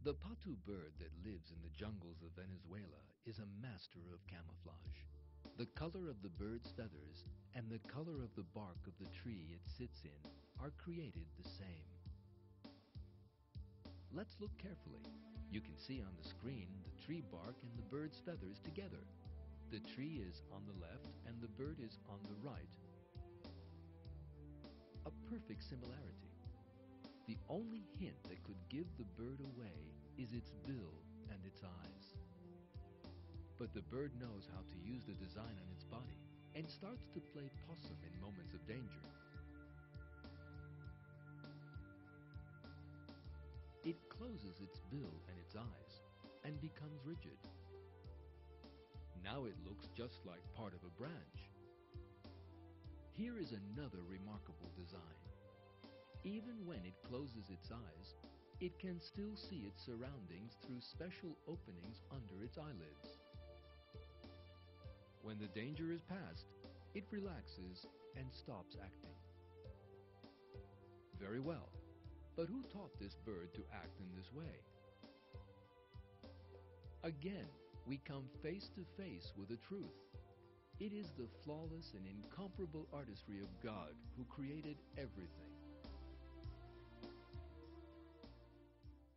The Potoo bird that lives in the jungles of Venezuela is a master of camouflage. The color of the bird's feathers and the color of the bark of the tree it sits in are created the same. Let's look carefully. You can see on the screen the tree bark and the bird's feathers together. The tree is on the left and the bird is on the right. A perfect similarity. The only hint that could give the bird away is its bill and its eyes. But the bird knows how to use the design on its body and starts to play possum in moments of danger. It closes its bill and its eyes and becomes rigid. Now it looks just like part of a branch. Here is another remarkable design. Even when it closes its eyes, it can still see its surroundings through special openings under its eyelids. When the danger is past, it relaxes and stops acting. Very well, but who taught this bird to act in this way? Again, we come face to face with the truth. It is the flawless and incomparable artistry of God who created everything.